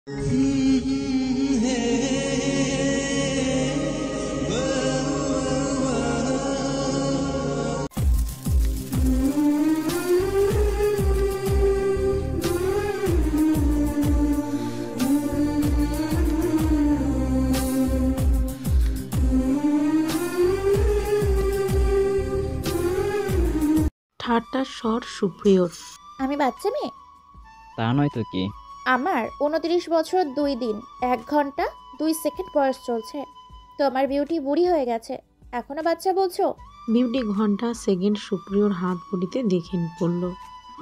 ঠাট্টার স্বর সুপ্রিয়র। আমি বাচ্চা মেয়ে? তা নয় তো কি। আমার ২৯ বছর ২ দিন ১ ঘন্টা ২ সেকেন্ড বয়স চলছে। তোমার বিউটি বুড়ি হয়ে গেছে, এখনো বাচ্চা বলছো? বিউটি ঘন্টা সেকেন্ড সুপ্রিয়র হাত ঘড়িতে দেখে বলল।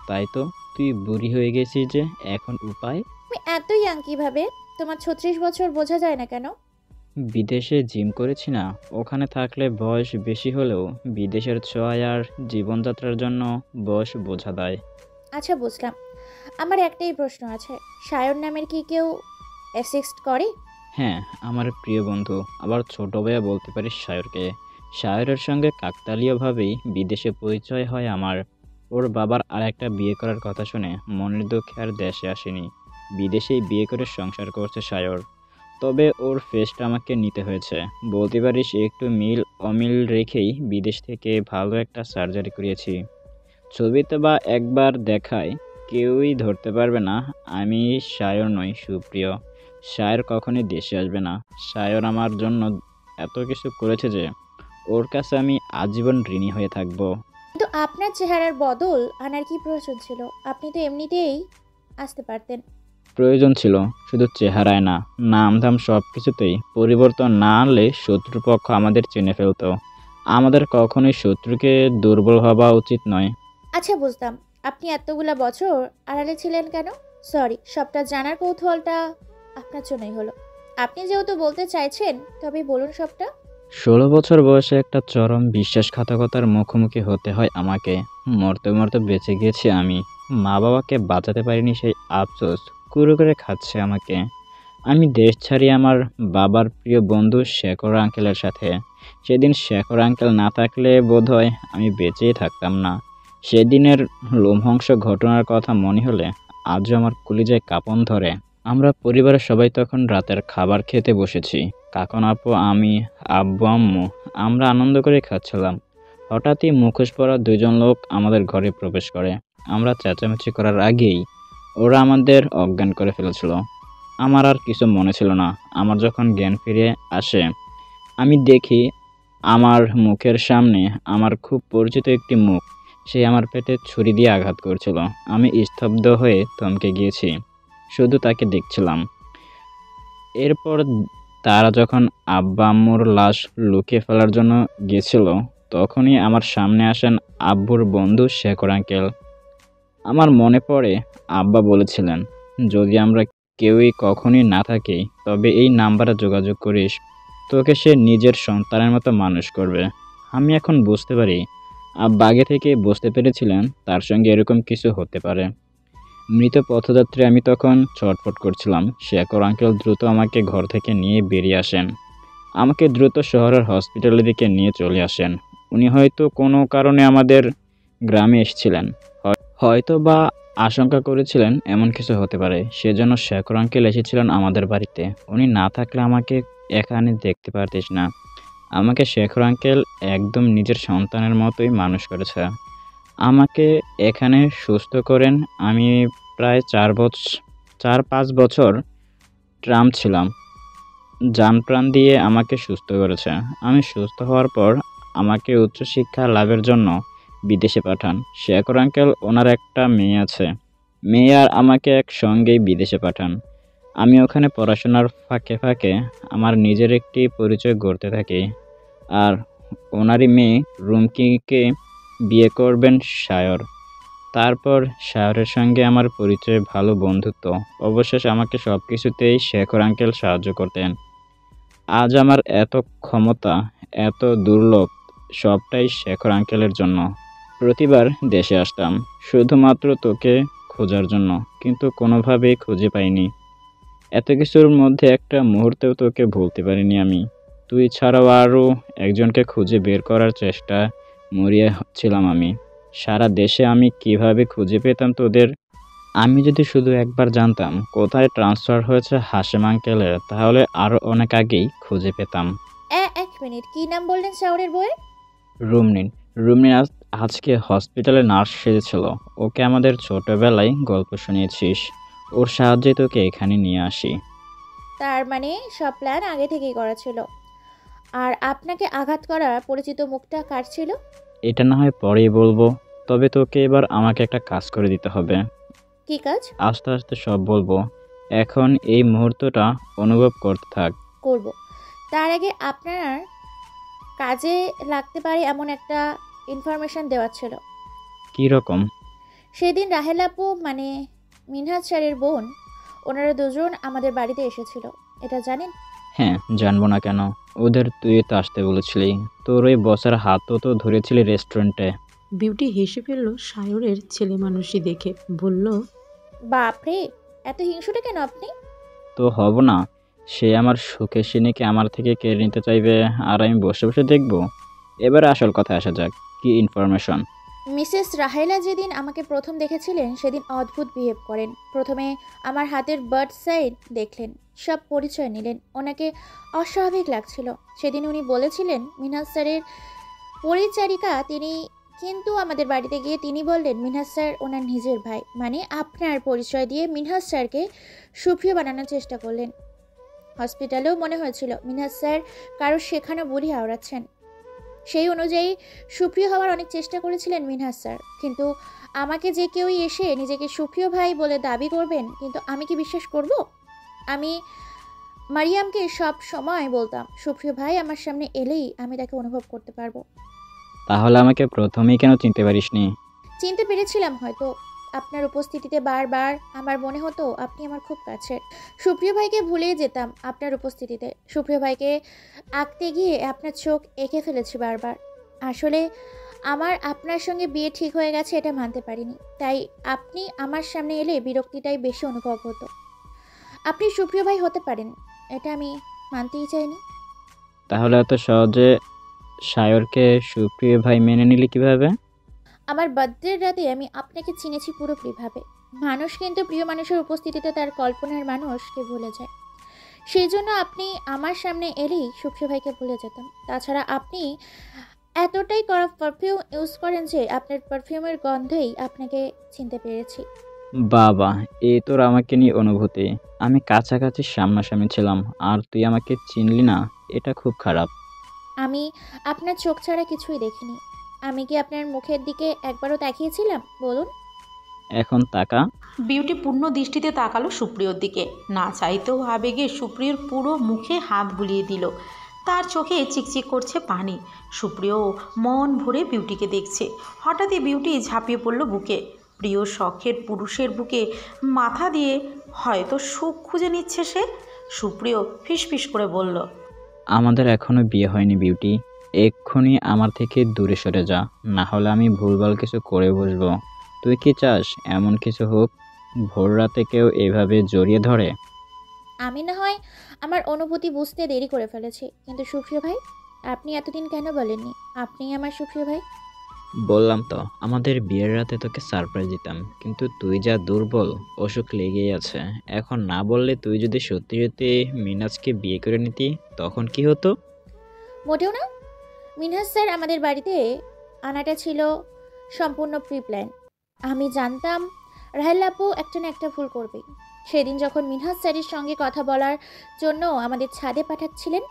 তাই তো, তুই বুড়ি হয়ে গেছিস যে, এখন উপায়? তুমি এত ইয়াং কিভাবে? তোমার ৩৬ বছর বোঝা যায় না কেন? বিদেশে জিম করেছি না, ওখানে থাকলে বয়স বেশি হলেও বিদেশের ছোঁয়ায় আর জীবনযাত্রার জন্য বয়স বোঝা দেয়। আচ্ছা বুঝলাম। আমার একটাই প্রশ্ন আছে, সায়ন নামের কি কেউ অ্যাসিস্ট করে? হ্যাঁ, আমার প্রিয় বন্ধু, আবার ছোট ভাইয়া বলতে পারিস সায়রকে। সায়রের সঙ্গে কাকতালীয়ভাবেই বিদেশে পরিচয় হয় আমার। ওর বাবার আর একটা বিয়ে করার কথা শুনে মনের দুঃখে আর দেশে আসেনি, বিদেশেই বিয়ে করে সংসার করছে সায়র। তবে ওর ফেসটা আমাকে নিতে হয়েছে, বলতে পারিস একটু মিল অমিল রেখেই বিদেশ থেকে ভালো একটা সার্জারি করিয়েছি। ছবিতে বা একবার দেখায় কেউই ধরতে পারবে না আমি সায়র নই সুপ্রিয়। সায়র কখনই দেশে আসবে না। সায়র আমার জন্য এত কিছু করেছে যে ওর কাছে আমি আজীবন ঋণী হয়ে থাকবো। কিন্তু আপনার চেহারার বদল আনার কি প্রয়োজন ছিল? আপনি তো এমনিতেই আসতে পারতেন। প্রয়োজন ছিল, শুধু চেহারায় না, নাম ধাম সব কিছুতেই পরিবর্তন না আনলে শত্রুপক্ষ আমাদের চিনে ফেলতো। আমাদের কখনোই শত্রুকে দুর্বল ভাবা উচিত নয়। আচ্ছা বুঝলাম। আপনি এতগুলা বছর আড়ালে ছিলেন কেন? সরি, সবটা জানার কৌতূহলটা আপনার জন্যই হলো। আপনি যেহেতু বলতে চাইছেন, তবে বলুন সবটা। ১৬ বছর বয়সে একটা চরম বিশ্বাসঘাতকতার মুখোমুখি হতে হয় আমাকে। মরতে মরতে বেঁচে গিয়েছি আমি। মা বাবাকে বাঁচাতে পারিনি, সেই আফসোস কুরে করে খাচ্ছে আমাকে। আমি দেশ ছাড়ি আমার বাবার প্রিয় বন্ধু শেখর আঙ্কেলের সাথে। সেদিন শেখর আঙ্কেল না থাকলে বোধহয় আমি বেঁচেই থাকতাম না। সেদিনের লোমহর্ষক ঘটনার কথা মনে হলে আজও আমার কলিজায় কাঁপন ধরে। আমরা পরিবারের সবাই তখন রাতের খাবার খেতে বসেছি। কাকন আপু, আমি, আব্বু আম্মু, আমরা আনন্দ করে খাচ্ছিলাম। হঠাৎই মুখোশ পরা দুজন লোক আমাদের ঘরে প্রবেশ করে। আমরা চেঁচামেচি করার আগেই ওরা আমাদের অজ্ঞান করে ফেলেছিল। আমার আর কিছু মনে ছিল না। আমার যখন জ্ঞান ফিরে আসে, আমি দেখি আমার মুখের সামনে আমার খুব পরিচিত একটি মুখ, সে আমার পেটে ছুরি দিয়ে আঘাত করছিল। আমি স্তব্ধ হয়ে থমকে গিয়েছি, শুধু তাকে দেখছিলাম। এরপর তারা যখন আব্বা আম্মুর লাশ লুকিয়ে ফেলার জন্য গেছিল, তখনই আমার সামনে আসেন আব্বুর বন্ধু শেখর আঙ্কেল। আমার মনে পড়ে আব্বা বলেছিলেন, যদি আমরা কেউই কখনই না থাকি, তবে এই নাম্বারে যোগাযোগ করিস, তোকে সে নিজের সন্তানের মতো মানুষ করবে। আমি এখন বুঝতে পারি আব্বা আগে থেকে বুঝতে পেরেছিলেন তার সঙ্গে এরকম কিছু হতে পারে। মৃত পথযাত্রী আমি তখন ছটফট করছিলাম। শেখর আঙ্কেল দ্রুত আমাকে ঘর থেকে নিয়ে বেরিয়ে আসেন। আমাকে দ্রুত শহরের হসপিটালের দিকে নিয়ে চলে আসেন। উনি হয়তো কোনো কারণে আমাদের গ্রামে এসেছিলেন, হয়তো বা আশঙ্কা করেছিলেন এমন কিছু হতে পারে, সেজন্য শেখর আঙ্কেল এসেছিলেন আমাদের বাড়িতে। উনি না থাকলে আমাকে এখানে দেখতে পারতিস না। আমাকে শেখর আঙ্কেল একদম নিজের সন্তানের মতোই মানুষ করেছে। আমাকে এখানে সুস্থ করেন। আমি প্রায় ৪-৫ বছর ট্রাম ছিলাম। জানপ্রাণ দিয়ে আমাকে সুস্থ করেছে। আমি সুস্থ হওয়ার পর আমাকে উচ্চশিক্ষা লাভের জন্য বিদেশে পাঠান শেখর আঙ্কেল। ওনার একটা মেয়ে আছে, মেয়ে আর আমাকে একসঙ্গেই বিদেশে পাঠান। আমি ওখানে পড়াশোনার ফাঁকে ফাঁকে আমার নিজের একটি পরিচয় গড়তে থাকি। আর ওনারই মেয়ে রুমকিকে বিয়ে করবেন সায়র। তারপর সায়রের সঙ্গে আমার পরিচয়, ভালো বন্ধুত্ব। অবশেষে আমাকে সব কিছুতেই শেখর আঙ্কেল সাহায্য করতেন। আজ আমার এত ক্ষমতা, এত দুর্লভ, সবটাই শেখর আঙ্কেলের জন্য। প্রতিবার দেশে আসতাম শুধুমাত্র তোকে খোঁজার জন্য, কিন্তু কোনোভাবেই খুঁজে পাইনি। এত কিছুর মধ্যে একটা মুহূর্তেও তোকে ভুলতে পারিনি আমি। তুই ছাড়াও আরও একজনকে খুঁজে বের করার চেষ্টা মরিয়া ছিলাম আমি। সারা দেশে আমি কিভাবে খুঁজে পেতাম তোদের, আমি যদি শুধু একবার জানতাম কোথায় ট্রান্সফার হয়েছে হাশেম আঙ্কেলের, তাহলে আরও অনেক আগেই খুঁজে পেতাম। এক মিনিট, কি নাম বললেন শাওনের বইয়ের? রুমনিন। রুমনিন আজকে হসপিটালে নার্স সেজেছিল। ওকে আমাদের ছোটবেলায় গল্প শুনিয়েছিস। ওর সাহায্যে তোকে এখানে নিয়ে আসি। তার মানে সব প্ল্যান আগে থেকেই করা ছিল। আর আপনাকে আঘাত করা পরিচিত মুখটা কার ছিল? এটা না হয় পরেই বলবো, তবে তোকে এবার আমাকে একটা কাজ করে দিতে হবে। কি কাজ? আস্তে আস্তে সব বলবো। এখন এই মুহূর্তটা অনুভব করতে থাক। করব। তার আগে আপনার কাজে লাগতে পারে এমন একটা ইনফরমেশন দেওয়ার ছিল। কি রকম? সেদিন রাহেল আপু মানে মিনহাজ স্যারের বোন, ওনারা দুজন আমাদের বাড়িতে এসেছিল, এটা জানেন? হ্যাঁ, জানবো না কেন। ওদের তুই তো আসতে বলেছিলি। তোর ওই বসের হাতও তো ধরেছিলি রেস্টুরেন্টে। বিউটি হেসে ফেলল সায়রের ছেলে মানুষই দেখে, বলল, বাপরে, এত হিংসুটে কেন আপনি? তো হব না? সে আমার সুখে সিনিকে আমার থেকে কেড়ে নিতে চাইবে, আর আমি বসে বসে দেখবো? এবার আসল কথায় আসা যাক। কি ইনফরমেশন? মিসেস রাহেলা যেদিন আমাকে প্রথম দেখেছিলেন সেদিন অদ্ভুত বিহেভ করেন। প্রথমে আমার হাতের বার্থ সাইড দেখলেন, সব পরিচয় নিলেন। ওনাকে অস্বাভাবিক লাগছিল। সেদিন উনি বলেছিলেন মিনহাজ স্যারের পরিচারিকা তিনি, কিন্তু আমাদের বাড়িতে গিয়ে তিনি বললেন মিনহাজ স্যার ওনার নিজের ভাই। মানে আপনার পরিচয় দিয়ে মিনহাজ স্যারকে সুপ্রিয় বানানোর চেষ্টা করলেন। হসপিটালেও মনে হয়েছিল মিনহাজ স্যার কারো শেখানো বুলি আওড়াচ্ছেন। সেই অনুযায়ী সুপ্রিয় হওয়ার অনেক চেষ্টা করেছিলেন মিনহাজ স্যার, কিন্তু আমাকে যে কেউই এসে নিজেকে সুপ্রিয় ভাই বলে দাবি করবেন, কিন্তু আমি কি বিশ্বাস করব? আমি মারিয়ামকে সব সময় বলতাম সুপ্রিয় ভাই আমার সামনে এলেই আমি তাকে অনুভব করতে পারবো। তাহলে আমাকে প্রথমেই কেন চিনতে পারিসনি? চিনতে পেরেছিলাম হয়তো। আপনার উপস্থিতিতে বারবার আমার মনে হতো আপনি আমার খুব কাছের। সুপ্রিয় ভাইকে ভুলেই যেতাম আপনার উপস্থিতিতে। সুপ্রিয় ভাইকে আঁকতে গিয়ে আপনার চোখ এঁকে ফেলেছি বারবার। আসলে আমার আপনার সঙ্গে বিয়ে ঠিক হয়ে গেছে এটা মানতে পারিনি, তাই আপনি আমার সামনে এলে বিরক্তিটাই বেশি অনুভব হতো। আপনি সুপ্রিয় ভাই হতে পারেন, এটা আমি মানতেই চাইনি। তাহলে এত সহজে সায়রকে সুপ্রিয় ভাই মেনে নিলি কিভাবে? আমার বার্থডের রাতে আমি আপনাকে চিনেছি পুরোপুরিভাবে। মানুষ কিন্তু প্রিয় মানুষের উপস্থিতিতে তার কল্পনার মানুষকে ভুলে যায়। সেই জন্য আপনি আমার সামনে এলেই সুপ্রিয় ভাইকে ভুলে যেতাম। তাছাড়া আপনি এতটাই কড়া পারফিউম ইউজ করেন যে আপনার পারফিউমের গন্ধেই আপনাকে চিনতে পেরেছি। বাবা, এই তোর আমাকে নিয়ে অনুভূতি। আমি কাছাকাছি সামনাসামনি ছিলাম, আর তুই আমাকে চিনলি না? এটা খুব খারাপ। আমি আপনার চোখ ছাড়া কিছুই দেখিনি। আমি কি আপনার মুখের দিকে একবারও তাকিয়েছিলাম বলুন? এখন তাকা। বিউটি পূর্ণ দৃষ্টিতে তাকালো সুপ্রিয়র দিকে। না চাইতেও আবেগে সুপ্রিয়র পুরো মুখে হাত বুলিয়ে দিল। তার চোখে চিকচিক করছে পানি। সুপ্রিয় মন ভরে বিউটিকে দেখছে। হঠাৎই বিউটি ঝাঁপিয়ে পড়ল বুকে। প্রিয় শখের পুরুষের বুকে মাথা দিয়ে হয়তো সুখ খুঁজে নিচ্ছে সে। সুপ্রিয় ফিসফিস করে বলল, আমাদের এখনো বিয়ে হয়নি বিউটি। এক্ষুনি আমার থেকে দূরে সরে যা, না হলে আমি ভুলভাল কিছু করে বসবো। তুই কি চাস এমন কিছু হোক? ভোর রাতে কেউ এভাবে জড়িয়ে ধরে? আমি না হয় আমার অনুভূতি বুঝতে দেরি করে ফেলেছি, কিন্তু সুপ্রিয় ভাই আপনি এতদিন কেন বলেননি আপনিই আমার সুপ্রিয় ভাই? বললাম তো, আমাদের বিয়ের রাতে তোকে সারপ্রাইজ দিতাম, কিন্তু তুই যা দুর্বল, অসুখ লেগেই আছে। এখন না বললে তুই যদি সত্যি সত্যি মিনাজকে বিয়ে করে নিতি, তখন কি হতো? মোটেও না। মিনহাজ স্যার আমাদের বাড়িতে আনাটা ছিল সম্পূর্ণ প্রি প্ল্যান। আমি জানতাম রাহেল আপু একটা না একটা ভুল করবেই। সেদিন যখন মিনহাজ স্যারের সঙ্গে কথা বলার জন্য আমাদের ছাদে পাঠাচ্ছিলেন,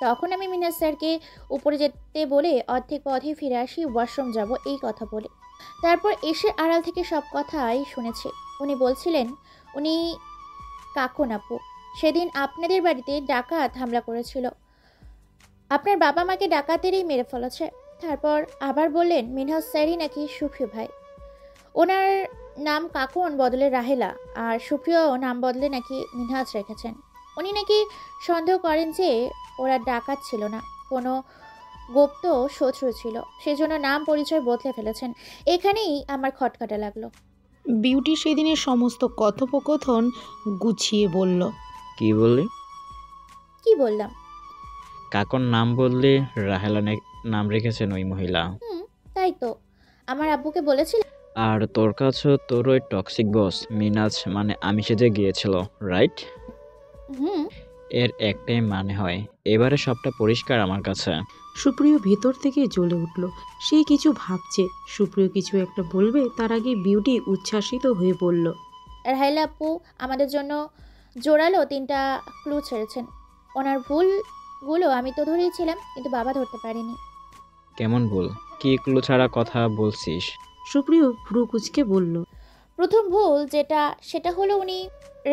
তখন আমি মিনহাজ স্যারকে উপরে যেতে বলে অর্ধেক পথে ফিরে আসি ওয়াশরুম যাব এই কথা বলে। তারপর এসে আড়াল থেকে সব কথাই শুনেছি। উনি বলছিলেন উনি কাকুন আপু সেদিন আপনাদের বাড়িতে ডাকাত হামলা করেছিল, আপনার বাবা মাকে ডাকাতেরই মেরে ফেলেছে। তারপর আবার বললেন মিনহাজ স্যারই নাকি সুপ্রিয় ভাই। ওনার নাম কাকুন বদলে রাহেলা, আর সুপ্রিয় নাম বদলে নাকি মিনহাজ রেখেছেন। উনি নাকি সন্দেহ করেন যে ওরা ডাকাত ছিল না, কোনো গুপ্ত শত্রু ছিল, সেজন্য নাম পরিচয় বদলে ফেলেছেন। এখানেই আমার খটকাটা লাগলো। বিউটি সেদিনের সমস্ত কথোপকথন গুছিয়ে বলল, কি বললি? কি বললাম? কাকর নাম বললি, রাহেলা নাম রেখেছেন ওই মহিলা। তাই তো। আমার আব্বুকে বলেছিলেন আর তোর কাছে তোর ওই টক্সিক বস মিনাজ মানে আমি সেজে গিয়েছিল, রাইট? হুম। এর একটাই মানে হয়, এবারে সবটা পরিষ্কার আমার কাছে। সুপ্রিয় ভেতর থেকে জ্বলে উঠল। সে কিছু ভাবছে, সুপ্রিয় কিছু একটা বলবে তার আগে বিউটি উচ্ছ্বাসিত হয়ে পড়ল। রাহেলা আপু আমাদের জন্য জোরালো 3টা ক্লু ছেড়েছেন। ওনার ভুলগুলো আমি তো ধরেইছিলাম, কিন্তু বাবা ধরতে পারেনি। কেমন বল, কি ক্লু ছাড়া কথা বলছিস? সুপ্রিয় ভ্রু কুঁচকে বলল। প্রথম ভুল সেটা হলো উনি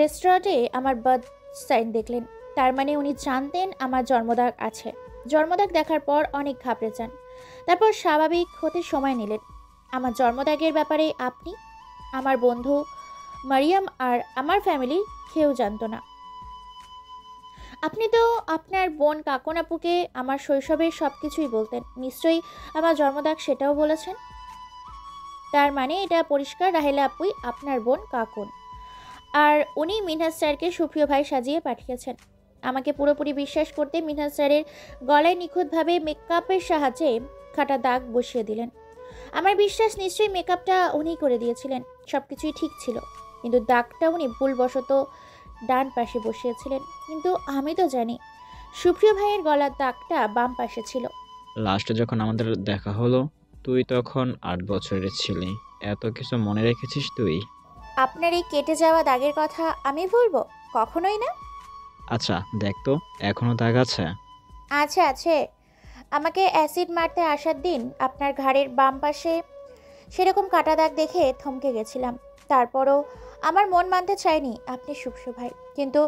রেস্টুরেন্টে আমার বার্থ সাইন দেখলেন। তার মানে উনি জানতেন আমার জন্মদাগ আছে। জন্মদাগ দেখার পর অনেক ঘাবড়ে যান। তারপর স্বাভাবিক হতে সময় নিলেন। আমার জন্মদাগের ব্যাপারে আপনি, আমার বন্ধু মারিয়াম আর আমার ফ্যামিলির কেউ জানতো না। আপনি তো আপনার বোন কাকন আপুকে আমার শৈশবের সব কিছুই বলতেন। নিশ্চয়ই আমার জন্মদাগ সেটাও বলেছেন। তার মানে এটা পরিষ্কার রাহেলা আপুই আপনার বোন কাকন। আর উনি মিনহাজ স্যারকে সুপ্রিয় ভাই সাজিয়ে পাঠিয়েছেন। আমাকে পুরোপুরি বিশ্বাস করতে মিনহাজ স্যারের গলায় নিখুঁতভাবে মেকআপের সাহায্যে খাটা দাগ বসিয়ে দিলেন। আমার বিশ্বাস নিশ্চয়ই মেকআপটা উনিই করে দিয়েছিলেন। সব কিছুই ঠিক ছিল, কিন্তু দাগটা উনি ভুলবশত ডান পাশে বসিয়েছিলেন। কিন্তু আমি তো জানি সুপ্রিয় ভাইয়ের গলার দাগটা বাম পাশে ছিল। লাস্টে যখন আমাদের দেখা হলো, তুই তখন 8 বছরের ছিলি। এত কিছু মনে রেখেছিস তুই? আপনার এই কেটে যাওয়া দাগের কথা আমি ভুলবো? কখনোই না। আচ্ছা দেখ তো, এখনো দাগ আছে? আছে আছে। আমাকে অ্যাসিড মারতে আসার দিন আপনার ঘাড়ের বাম পাশে সেরকম কাটা দাগ দেখে থমকে গেছিলাম। তারপরও আমার মন মানতে চায়নি আপনি সুপ্রিয় ভাই, কিন্তু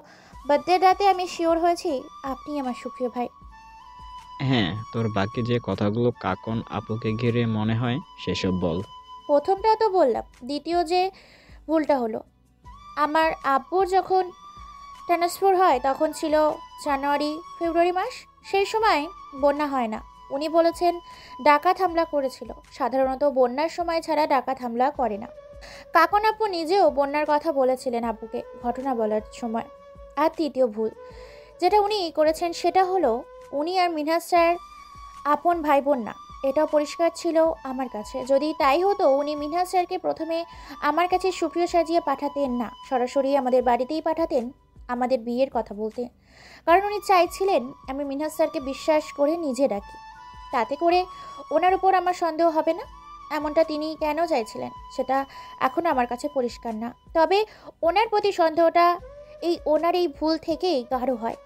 বার্থডে রাতে আমি শিওর হয়েছি আপনি আমার সুপ্রিয় ভাই। হ্যাঁ, তোর বাকি যে কথাগুলো কাকন আপুকে ঘিরে মনে হয় সেসব বল। প্রথমটা তো বললাম। দ্বিতীয় যে ভুলটা হলো, আমার আব্বুর যখন ট্রান্সফার হয় তখন ছিল জানুয়ারি ফেব্রুয়ারি মাস। সেই সময় বন্যা হয় না। উনি বলেছেন ডাকাত হামলা করেছিল। সাধারণত বন্যার সময় ছাড়া ডাকাত হামলা করে না। কাকন আপু নিজেও বন্যার কথা বলেছিলেন আব্বুকে ঘটনা বলার সময়। আর তৃতীয় ভুল যেটা উনি করেছেন সেটা হলো উনি আর মিনহাজ স্যার আপন ভাই বোন না। এটাও পরিষ্কার ছিল আমার কাছে। যদি তাই হতো উনি মিনহাজ স্যারকে প্রথমে আমার কাছে সুপ্রিয় সাজিয়ে পাঠাতেন না, সরাসরি আমাদের বাড়িতেই পাঠাতেন আমাদের বিয়ের কথা বলতে। কারণ উনি চাইছিলেন আমি মিনহাজ স্যারকে বিশ্বাস করে নিজে রাখি, তাতে করে ওনার উপর আমার সন্দেহ হবে না। এমনটা তিনি কেন চাইছিলেন সেটা এখনও আমার কাছে পরিষ্কার না। তবে ওনার প্রতি সন্দেহটা ওনার এই ভুল থেকেই গাঢ় হয়।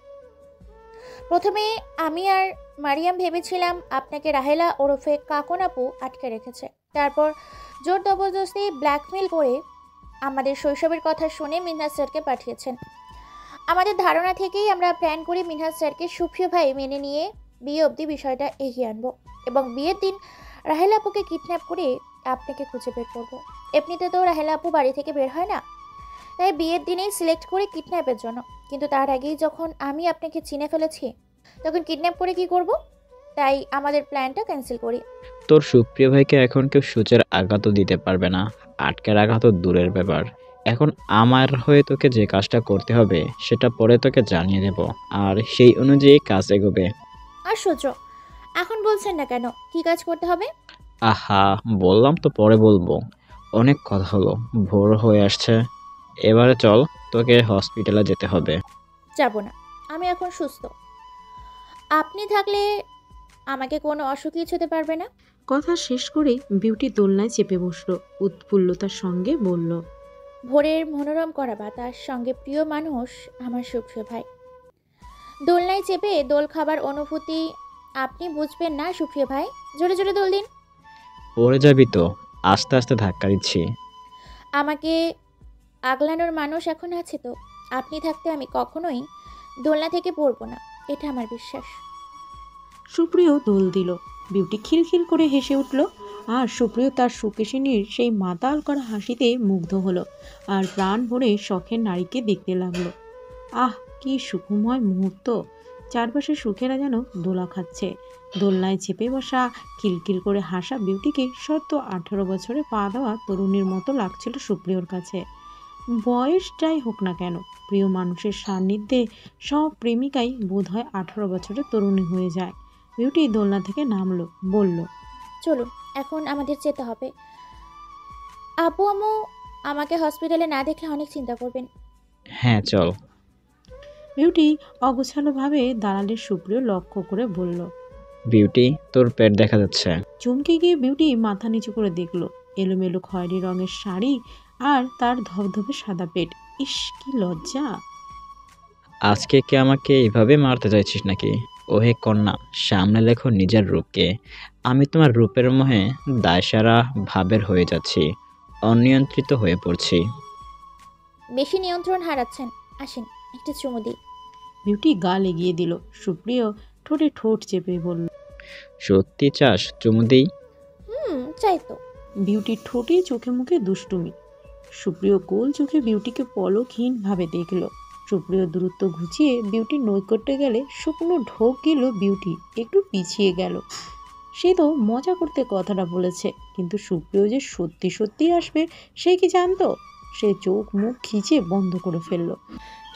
প্রথমে আমি আর মারিয়াম ভেবেছিলাম আপনাকে রাহেলা ওরফে কাকন আপু আটকে রেখেছে। তারপর জোর জবরদস্তি ব্ল্যাকমেল করে আমাদের শৈশবের কথা শুনে মিনহাজ স্যারকে পাঠিয়েছেন। আমাদের ধারণা থেকেই আমরা প্ল্যান করি মিনহাজ স্যারকে সুপ্রিয় ভাই মেনে নিয়ে বিয়ে অবধি বিষয়টা এগিয়ে আনবো, এবং বিয়ের দিন রাহেলা আপুকে কিডন্যাপ করে আপনাকে খুঁজে বের করবো। এমনিতে তো রাহেলা আপু বাড়ি থেকে বের হয় না, তাই বিয়ের দিনেই সিলেক্ট করি কিডন্যাপের জন্য। কিন্তু তার আগেই যখন আমি আপনাকে চিনে ফেলেছি তখন কিডন্যাপ করে কি করব? তাই আমাদের প্ল্যানটা ক্যান্সেল করি। তোর সুপ্রিয় ভাইকে এখন কেউ সূচের আঘাতও দিতে পারবে না। আটকে রাখা তো দূরের ব্যাপার। এখন আমার হয়ে তোকে যে কাজটা করতে হবে সেটা পরে তোকে জানিয়ে দেব, আর সেই অনুযায়ী কাজ এগোবে। আশ্চর্য, এখন বলছেন না কেন? কি কাজ করতে হবে? আহা, বললাম তো পরে বলবো। অনেক কথা হলো, ভোর হয়ে আসছে। এবারে চল, তোকে হসপিটালে যেতে হবে। যাব না, আমি এখন সুস্থ। আপনি থাকলে আমাকে কোনো অসুখই ছুতে পারবে না। কথা শেষ করে বিউটি দোলনায় চেপে বসল, উৎফুল্লতার সঙ্গে বলল। ভোরের মনোরম করা বাতাস, সঙ্গে প্রিয় মানুষ আমার সুপ্রিয় ভাই। দোলনায় চেপে দোল খাবার অনুভূতি আপনি বুঝবেন না সুপ্রিয় ভাই। জোরে জোরে দোল দিন। পড়ে যাবি তো, আস্তে আস্তে ধাক্কা দিচ্ছি। আমাকে আগলানোর মানুষ এখন আছে তো। আপনি থাকতে আমি কখনোই দোলনা থেকে পড়বো না, এটা আমার বিশ্বাস। সুপ্রিয় দোল দিল। বিউটি খিলখিল করে হেসে উঠল, আর সুপ্রিয় তার সুকেশিনীর সেই মাতাল করা হাসিতে মুগ্ধ হলো, আর প্রাণ ভরে শখের নারীকে দেখতে লাগলো। আহ, কি সুখময় মুহূর্ত! চারপাশে সুখেরা যেন দোলা খাচ্ছে। দোলনায় চেপে বসা, কিলকিল করে হাসা বিউটিকে সদ্য 18 বছরে পা দেওয়া তরুণীর মতো লাগছিল সুপ্রিয়র কাছে। বয়স যাই হোক না কেন, প্রিয় মানুষের সান্নিধ্যে সব প্রেমিকাই বোধহয় 18 বছরের তরুণী হয়ে যায়। বিউটি দোলনা থেকে নামলো, বলল। চলুন, এখন আমাদের যেতে হবে। আপু আম্মু আমাকে হসপিটালে না দেখলে অনেক চিন্তা করবেন। হ্যাঁ চল। বিউটি অগোছালোভাবে দালালের সুপ্রিয় লক্ষ্য করে বলল। বিউটি, তোর পেট দেখা যাচ্ছে। চমকে গিয়ে বিউটি মাথা নিচু করে দেখলো এলোমেলো খয়েরি রঙের শাড়ি আর তার ধবধবে সাদা পেট। ইস, কি লজ্জা! আজকে কি আমাকে এইভাবে মারতে চাইছিস নাকি? ওহে কন্যা, সামনে লেখো নিজের রূপকে। আমি তোমার রূপের মোহে দায়সারা ভাবের হয়ে যাচ্ছি, অনিয়ন্ত্রিত হয়ে পড়ছি। বেশি নিয়ন্ত্রণ হারাচ্ছেন, আসেন একটু চুমু দিই। বিউটি গাল এগিয়ে দিল। সুপ্রিয় ঠোঁটে ঠোঁট চেপে বলল। সত্যি চাস চুমু দিই? চাই তো। বিউটির ঠোঁটে চোখে মুখে দুষ্টুমি। সুপ্রিয় গোল চোখে বিউটিকে পলকহীনভাবে দেখল। সুপ্রিয় দূরত্ব ঘুচিয়ে বিউটির নৈকট্যে গেলে শুকনো ঢোক গেল বিউটি একটু পিছিয়ে গেল। সে তো মজা করতে কথাটা বলেছে, কিন্তু সুপ্রিয় যে সত্যি সত্যি আসবে সে কি জানতো? সে চোখ মুখ খিচে বন্ধ করে ফেলল।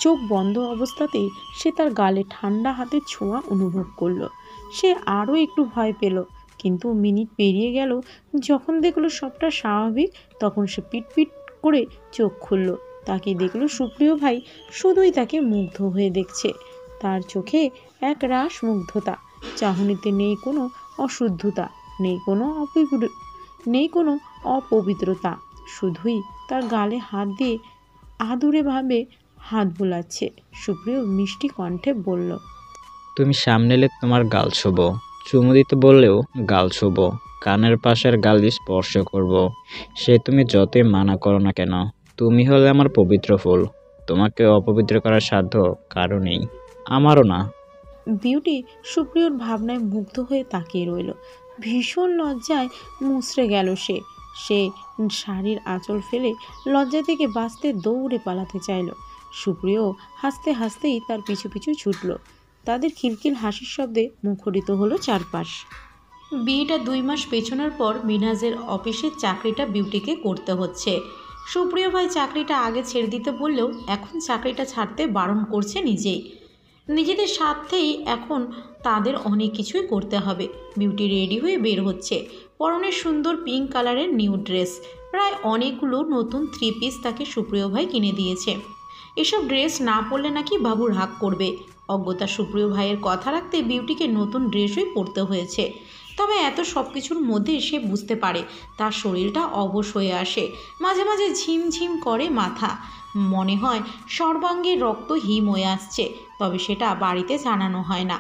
চোখ বন্ধ অবস্থাতেই সে তার গালে ঠান্ডা হাতের ছোঁয়া অনুভব করলো। সে আরও একটু ভয় পেল, কিন্তু মিনিট পেরিয়ে গেল। যখন দেখলো সবটা স্বাভাবিক, তখন সে পিটপিট করে চোখ খুলল। তাকে দেখলো সুপ্রিয় ভাই শুধুই তাকে মুগ্ধ হয়ে দেখছে। তার চোখে এক রাস মুগ্ধতা, চাহনিতে নেই কোনো অশুদ্ধতা, নেই কোনো অপবিত্রতা, শুধুই তার গালে হাত দিয়ে আদুরেভাবে হাত বোলাচ্ছে। সুপ্রিয় মিষ্টি কণ্ঠে বলল। তুমি সামনে এলে তোমার গাল ছোবো, চুমু দিতে বললেও গাল ছোবো, কানের পাশের গাল স্পর্শ করব। সে তুমি যতই মানা করো না কেন, তুমি হলে আমার পবিত্র ফুল। তোমাকে অপবিত্র করার সাধ্য কারো নেই, আমারও না। বিউটি সুপ্রিয়র ভাবনায় মুগ্ধ হয়ে তাকিয়ে রইল। ভীষণ লজ্জায় মুচড়ে গেল সে। সে শাড়ির আঁচল ফেলে লজ্জা থেকে বাঁচতে দৌড়ে পালাতে চাইল। সুপ্রিয় হাসতে হাসতেই তার পিছু পিছু ছুটল। তাদের খিলখিল হাসির শব্দে মুখরিত হলো চারপাশ। বিয়েটা 2 মাস পেছনোর পর মিনহাজের অফিসের চাকরিটা বিউটিকে করতে হচ্ছে। সুপ্রিয় ভাই চাকরিটা আগে ছেড়ে দিতে বললেও এখন চাকরিটা ছাড়তে বারণ করছে নিজেই। নিজেদের স্বার্থেই এখন তাদের অনেক কিছুই করতে হবে। বিউটি রেডি হয়ে বের হচ্ছে, পরনের সুন্দর পিঙ্ক কালারের নিউ ড্রেস। প্রায় অনেকগুলো নতুন 3 পিস তাকে সুপ্রিয় ভাই কিনে দিয়েছে। এসব ড্রেস না পরলে নাকি বাবু রাগ করবে। অজ্ঞতা সুপ্রিয় ভাইয়ের কথা রাখতে বিউটিকে নতুন ড্রেসই পরতে হয়েছে। তবে এত সব কিছুর মধ্যে সে বুঝতে পারে তার শরীরটা অবশ হয়ে আসে। মাঝে মাঝে ঝিমঝিম করে মাথা, মনে হয় সর্বাঙ্গের রক্ত হিম হয়ে আসছে। তবে সেটা বাড়িতে জানানো হয় না,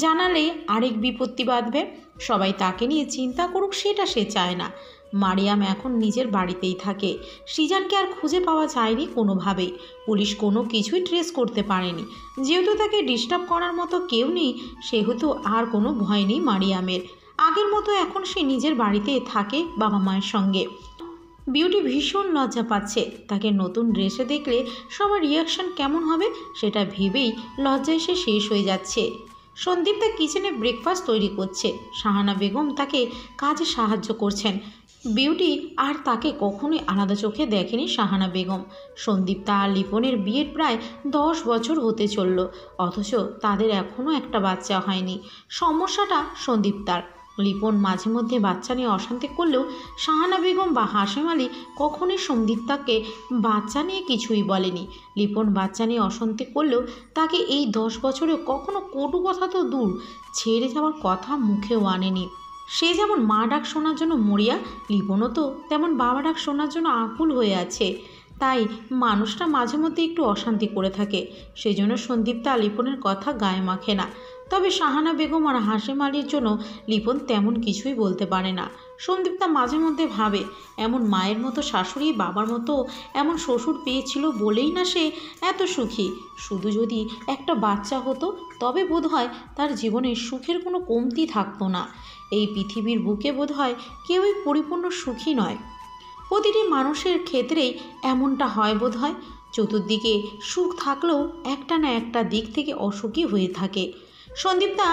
জানালে আরেক বিপত্তি বাঁধবে। সবাই তাকে নিয়ে চিন্তা করুক সেটা সে চায় না। মারিয়াম এখন নিজের বাড়িতেই থাকে। সৃজানকে আর খুঁজে পাওয়া যায়নি কোনোভাবেই। পুলিশ কোনো কিছুই ট্রেস করতে পারেনি। যেহেতু তাকে ডিস্টার্ব করার মতো কেউ নেই, সেহেতু আর কোনো ভয় নেই মারিয়ামের। আগের মতো এখন সে নিজের বাড়িতে থাকে বাবা মায়ের সঙ্গে। বিউটি ভীষণ লজ্জা পাচ্ছে। তাকে নতুন ড্রেসে দেখলে সবার রিয়াকশন কেমন হবে সেটা ভেবেই লজ্জায় সে শেষ হয়ে যাচ্ছে। সন্দীপ তার কিচেনে ব্রেকফাস্ট তৈরি করছে। শাহানা বেগম তাকে কাজে সাহায্য করছেন। বিউটি আর তাকে কখনোই আলাদা চোখে দেখেনি শাহানা বেগম। সন্দীপ আর লিপনের বিয়ের প্রায় 10 বছর হতে চলল, অথচ তাদের এখনও একটা বাচ্চা হয়নি। সমস্যাটা সন্দীপ তার। লিপন মাঝে মধ্যে বাচ্চা নিয়ে অশান্তি করলেও শাহানা বেগম বা হাশেম আলী কখনোই সন্দীপ্তাকে বাচ্চা নিয়ে কিছুই বলেনি। লিপন বাচ্চা নিয়ে অশান্তি করলেও তাকে এই 10 বছরে কখনো কটু কথা তো দূর, ছেড়ে যাওয়ার কথা মুখেও আনেনি। সে যেমন মা ডাক শোনার জন্য মরিয়া, লিপনও তো তেমন বাবা ডাক শোনার জন্য আকুল হয়ে আছে। তাই মানুষটা মাঝে মধ্যে একটু অশান্তি করে থাকে। সেই জন্য সন্দীপ্তা লিপনের কথা গায়ে মাখে না। তবে শাহানা বেগম আর হাশেম আলীর জন্য লিপন তেমন কিছুই বলতে পারে না। সন্দীপ্তা মাঝে মধ্যে ভাবে, এমন মায়ের মতো শাশুড়ি, বাবার মতো এমন শ্বশুর পেয়েছিল বলেই না সে এত সুখী। শুধু যদি একটা বাচ্চা হতো তবে বোধহয় তার জীবনে সুখের কোনো কমতি থাকতো না। এই পৃথিবীর বুকে বোধহয় কেউই পরিপূর্ণ সুখী নয়। প্রতিটি মানুষের ক্ষেত্রেই এমনটা হয় বোধহয়। চতুর্দিকে সুখ থাকলেও একটা না একটা দিক থেকে অসুখী হয়ে থাকে। সন্দীপ্তা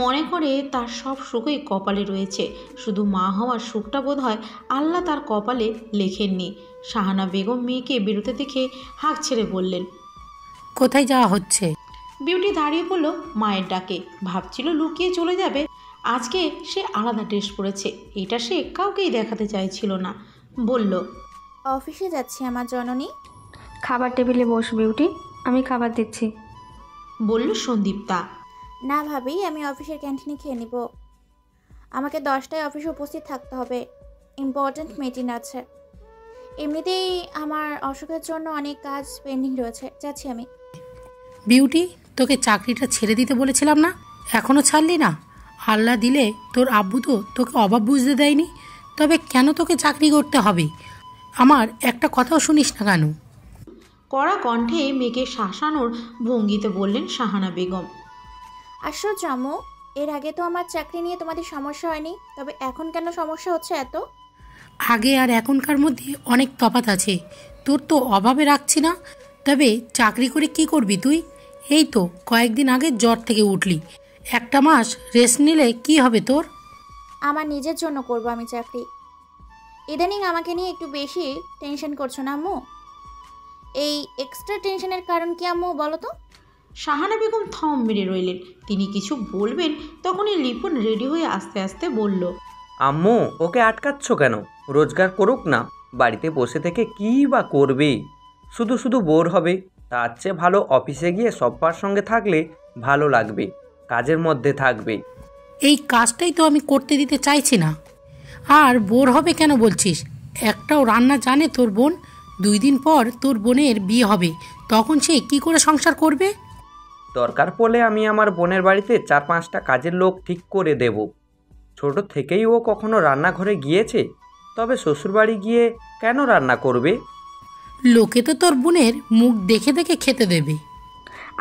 মনে করে তার সব সুখই কপালে রয়েছে, শুধু মা হওয়ার সুখটা বোধহয় আল্লাহ তার কপালে লেখেননি। শাহানা বেগম মেয়েকে বেরোতে দেখে হাঁক ছেড়ে বললেন, কোথায় যাওয়া হচ্ছে? বিউটি দাঁড়িয়ে পড়ল মায়ের ডাকে। ভাবছিল লুকিয়ে চলে যাবে। আজকে সে আলাদা ড্রেস পরেছে, এটা সে কাউকেই দেখাতে চাইছিল না। বলল, অফিসে যাচ্ছি আমার জননী। খাবার টেবিলে বস বিউটি, আমি খাবার দিচ্ছি। বলল সন্দীপ্তা। না ভাবি, আমি অফিসের ক্যান্টিনে খেয়ে নিব। আমাকে 10টায় অফিসে উপস্থিত থাকতে হবে, ইম্পর্ট্যান্ট মিটিং আছে। এমনিতেই আমার অসুখের জন্য অনেক কাজ পেন্ডিং রয়েছে, যাচ্ছি আমি। বিউটি, তোকে চাকরিটা ছেড়ে দিতে বলেছিলাম না, এখনও ছাড়লি না? আল্লাহ দিলে তোর আব্বু তো তোকে অভাব বুঝতে দেয়নি, তবে কেন তোকে চাকরি করতে হবে? আমার একটা কথাও শুনিস না কেন? কড়া কণ্ঠে মেয়েকে শাসানোর ভঙ্গিতে বললেন শাহানা বেগম। আশ্চর্য আম্মু, এর আগে তো আমার চাকরি নিয়ে তোমাদের সমস্যা হয়নি, তবে এখন কেন সমস্যা হচ্ছে এত? আগে আর এখনকার মধ্যে অনেক তফাৎ আছে। তোর তো অভাবে রাখছি না, তবে চাকরি করে কি করবি তুই? এই তো কয়েকদিন আগে জ্বর থেকে উঠলি, একটা মাস রেস্ট নিলে কি হবে তোর? আমার নিজের জন্য করব আমি চাকরি। ইদানিং আমাকে নিয়ে একটু বেশি টেনশন করছো না আম্মু? এই এক্সট্রা টেনশনের কারণ কি আম্মু বলো তো? শাহানা বেগম থম মেরে রইলেন। তিনি কিছু বলবেন, তখনই লিপন রেডি হয়ে আস্তে আস্তে বলল। আম্মু, ওকে আটকাচ্ছ কেন? রোজগার করুক না, বাড়িতে বসে থেকে কী বা করবে? শুধু শুধু বোর হবে। তার চেয়ে ভালো অফিসে গিয়ে সব্বার সঙ্গে থাকলে ভালো লাগবে, কাজের মধ্যে থাকবে। এই কাজটাই তো আমি করতে দিতে চাইছি না। আর বোর হবে কেন বলছিস? একটাও রান্না জানে তোর বোন? 2 দিন পর তোর বোনের বিয়ে হবে, তখন সে কি করে সংসার করবে? দরকার পড়লে আমি আমার বোনের বাড়িতে 4-5টা কাজের লোক ঠিক করে দেব। ছোট থেকেই ও কখনো রান্নাঘরে গিয়েছে? তবে শ্বশুরবাড়ি গিয়ে কেন রান্না করবে? লোকে তো তোর বোনের মুখ দেখে দেখে খেতে দেবে।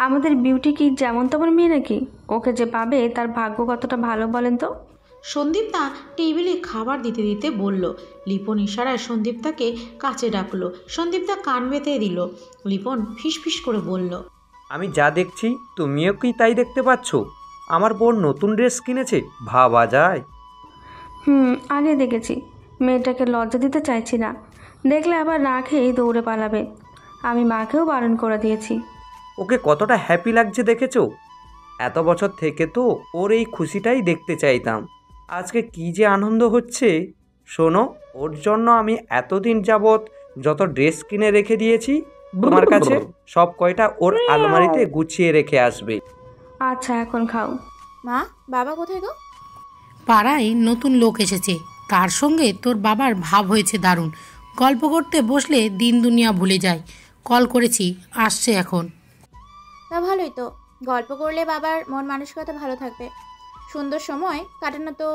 আমাদের বিউটি কি যেমন তেমন মেয়ে নাকি? ওকে যে পাবে তার ভাগ্য কতটা ভালো বলেন তো। সন্দীপ্তা টেবিলে খাবার দিতে দিতে বলল। লিপন ইশারায় সন্দীপ্তাকে কাছে ডাকলো। সন্দীপ্তা কান পেতে দিল। লিপন ফিসফিস করে বলল। আমি যা দেখছি তুমিও কি তাই দেখতে পাচ্ছ? আমার বোন নতুন ড্রেস কিনেছে, ভাবা যায়? আগে দেখেছি। মেয়েটাকে লজ্জা দিতে চাইছি না, দেখলে আবার না খেয়েই দৌড়ে পালাবে। আমি মাকেও বারণ করে দিয়েছি। ওকে কতটা হ্যাপি লাগছে দেখেছো? এত বছর থেকে তো ওর এই খুশিটাই দেখতে চাইতাম। আজকে কি যে আনন্দ হচ্ছে! শোনো, ওর জন্য আমি এতদিন যাবৎ যত ড্রেস কিনে রেখে দিয়েছি তোমার কাছে, সব কয়টা ওর আলমারিতে গুছিয়ে রেখে আসবে। আচ্ছা, এখন খাও। মা, বাবা কোথায় গো? পাড়ায় নতুন লোক এসেছে, তার সঙ্গে তোর বাবার ভাব হয়েছে দারুণ। গল্প করতে বসলে দিন দুনিয়া ভুলে যায়। কল করেছি, আসছে এখন। তা ভালোই তো, গল্প করলে বাবার মন মানসিকতা ভালো থাকবে। সুন্দর সময় কাটানো তো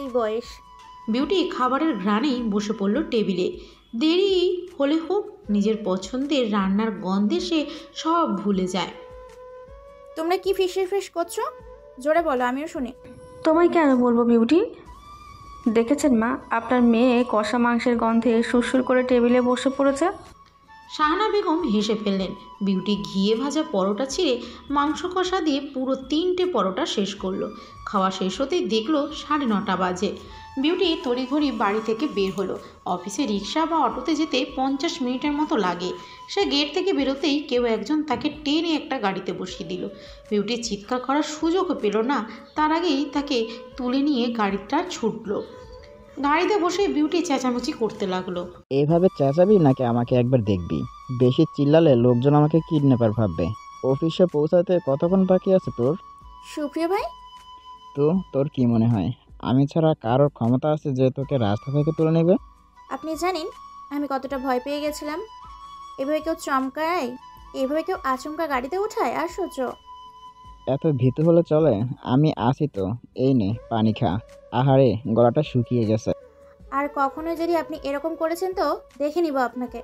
এই বয়স। বিউটি খাবারের ঘ্রাণেই বসে পড়ল টেবিলে। দেরি হলে হোক, নিজের পছন্দের রান্নার গন্ধে সে সব ভুলে যায়। তোমরা কি ফিস করছো? জোরে বলো, আমিও শুনি। তোমায় কেন বলবো বিউটি? দেখেছেন মা, আপনার মেয়ে কষা মাংসের গন্ধে সুরসুর করে টেবিলে বসে পড়েছে। শাহানা বেগম হেসে ফেললেন। বিউটি ঘিয়ে ভাজা পরোটা ছিঁড়ে মাংস কষা দিয়ে পুরো 3টে পরোটা শেষ করলো। খাওয়া শেষ হতেই দেখলো 9:30 বাজে। বিউটি তড়িঘড়ি বাড়ি থেকে বের হলো। অফিসে রিক্সা বা অটোতে যেতে 50 মিনিটের মতো লাগে। সে গেট থেকে বেরোতেই কেউ একজন তাকে টেনে একটা গাড়িতে বসিয়ে দিল। বিউটি চিৎকার করার সুযোগও পেল না, তার আগেই তাকে তুলে নিয়ে গাড়িটা ছুটলো। গাড়িতে বসে বিউটি চেঁচামেচি করতে লাগলো। এইভাবে চেঁচাবি নাকি আমাকে একবার দেখবি? বেশি চিল্লালে লোকজন আমাকে কিডন্যাপার ভাববে। অফিসে পৌঁছাতে কতক্ষণ বাকি আছে তোর? সুপ্রিয় ভাই, তো তোর কি মনে হয় আমি ছাড়া কারোর ক্ষমতা আছে যে তোকে রাস্তা থেকে তুলে নেবে? আপনি জানেন আমি কতটা ভয় পেয়ে গেছিলাম। এভাবে কেউ চমকায়, এভাবে কেউ আচমকা গাড়িতে ওঠায়? আশ্চর্য। এত ভীতু হলে চলে? আমি আছি তো, এই নে পানি খা। আহারে, গলাটা শুকিয়ে গেছে। আর কখনো যদি আপনি এরকম করেছেন তো দেখে নিব আপনাকে।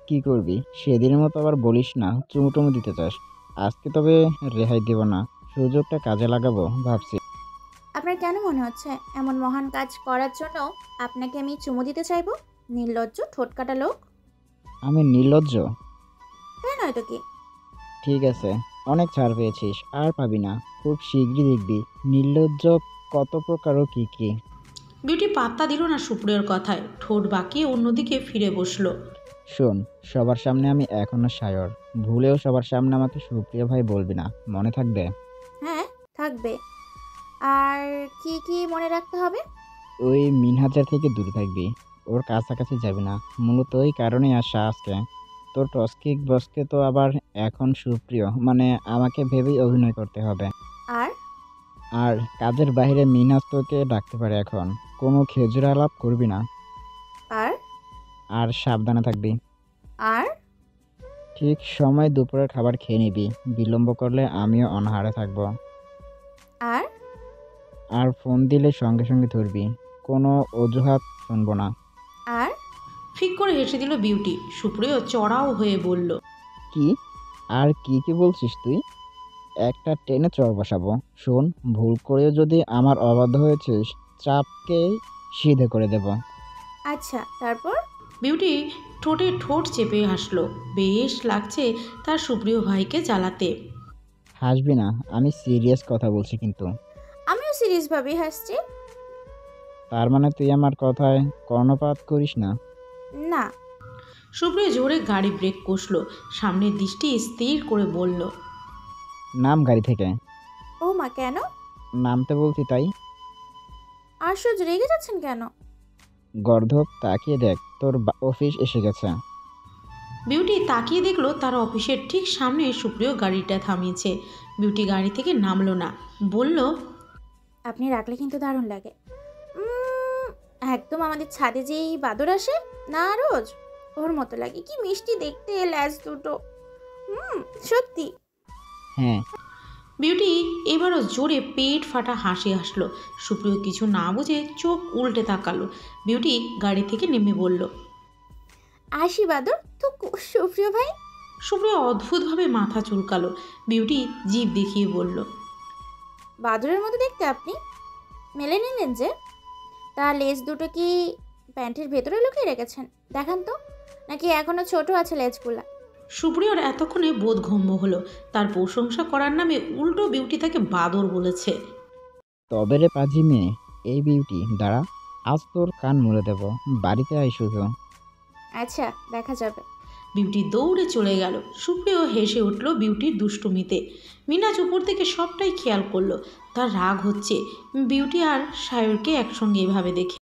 কি করবি? সেদিনের মতো আবার বলিস না চুমুটুমু দিতে চাস। আজকে তবে রেহাই দেব না, সুযোগটা কাজে লাগাবো ভাবছি। আপনার কেন মনে হচ্ছে এমন মহান কাজ করার জন্য আপনাকে আমি চুমু দিতে চাইবো? নির্লজ্জ ঠোঁটকাটা লোক। আমি নির্লজ্জ? তাই নয় তো কি? ঠিক আছে, অনেক ছাড় পেয়েছিস, আর পাবি না। খুব শীঘ্রই দেখবি নির্লজ্জ কত প্রকার ও কি কি। বিউটি পাত্তা দিল না সুপ্রিয়র কথায়, ঠোঁট বাঁকিয়ে অন্যদিকে ফিরে বসলো। শোন, সবার সামনে আমি এখনো সায়র, ভুলেও সবার সামনে আমাকে সুপ্রিয় ভাই বলবি না, মনে থাকবে? হ্যাঁ, থাকবে। আর কি কি মনে রাখতে হবে? ওই মিনহাজার থেকে দূরে থাকবি। ওর কাছাকাছি যাবি না। মূলত ওই কারণেই আসা আজকে। তোর টস্কিক বসকে তো আবার এখন সুপ্রিয়, মানে আমাকে ভেবেই অভিনয় করতে হবে। আর আর কাজের বাইরে মিনহাজ তোকে ডাকতে পারে এখন। কোনো খেজুর আলাপ করবি না। আর আর সাবধানে থাকবি। আর ঠিক সময় দুপুরের খাবার খেয়ে নিবি। বিলম্ব করলে আমিও অনাহারে থাকবো। আর আর ফোন দিলে সঙ্গে সঙ্গে ধরবি। কোনো অজুহাত শুনবো না। আর ফিক করে হেসে দিল বিউটি। সুপ্রিয় চড়াও হয়ে বলল, কি? আর কি বলছিস তুই? একটা টেনে চড় বসাবো। শোন, ভুল করেও যদি আমার অবাধ্য হয়েছিস, চাপকে সিধে করে দেব। আচ্ছা, তারপর? বিউটি ঠোঁটে ঠোঁট চেপে হাসলো। বেশ লাগছে তার সুপ্রিয় ভাইকে জ্বালাতে। হাসবি না, আমি সিরিয়াস কথা বলছি কিন্তু। আমিও সিরিয়াসভাবেই হাসছি। তার মানে তুই আমার কথায় কর্ণপাত করিস না? না। সুপ্রিয় জোরে গাড়ি ব্রেক কষলো। সামনের দৃষ্টি স্থির করে বলল, নাম গাড়ি থেকে। ও মা, কেন? নামতে বলছি তাই। আশ্চর্য, রেগে যাচ্ছেন কেন? গর্ধব, তাকিয়ে দেখ, তোর অফিস এসে গেছে। বিউটি তাকিয়ে দেখলো তার অফিসের ঠিক সামনে সুপ্রিয় গাড়িটা থামিয়েছে। বিউটি গাড়ি থেকে নামলো না, বলল, আপনি রাখলে কিন্তু দারুণ লাগে। একদম আমাদের ছাদে যেই বাদর আসে না রোজ, ওর মতো লাগে। কি মিষ্টি দেখতে ল্যাজ দুটো। সত্যি। হ্যাঁ। বিউটি এবারও জোরে পেট ফাটা হাসি হাসলো। সুপ্রিয় কিছু না বুঝে চোখ উল্টে তাকালো। বিউটি গাড়ি থেকে নেমে বলল, আসি বাদর তো। সুপ্রিয় ভাই। সুপ্রিয় অদ্ভুতভাবে মাথা চুলকালো। বিউটি জিভ দেখিয়ে বলল, বাদরের মতো দেখতে আপনি। মেলে নিলেন যে। তা লেজ দুটো কি প্যান্টের ভেতরে লুকিয়ে রেখেছেন? দেখান তো। নাকি এখনো ছোট আছে লেজগুলা? সুপ্রিয়র এতক্ষণে বোধগম্য হলো। তার প্রশংসা করার নামে উল্টো বিউটি তাকে বাদর বলেছে। তবে রে পাজি মেয়ে, এই বিউটি, দাঁড়া, আজ তোর কান মুড়ে দেব। বাড়িতে আয় শুধু। আচ্ছা, দেখা যাবে। বিউটি দৌড়ে চলে গেল। সুপ্রিয় হেসে উঠল বিউটির দুষ্টুমিতে। মিনাজ উপর থেকে সবটাই খেয়াল করলো। তার রাগ হচ্ছে বিউটি আর সায়রকে একসঙ্গে এভাবে দেখে।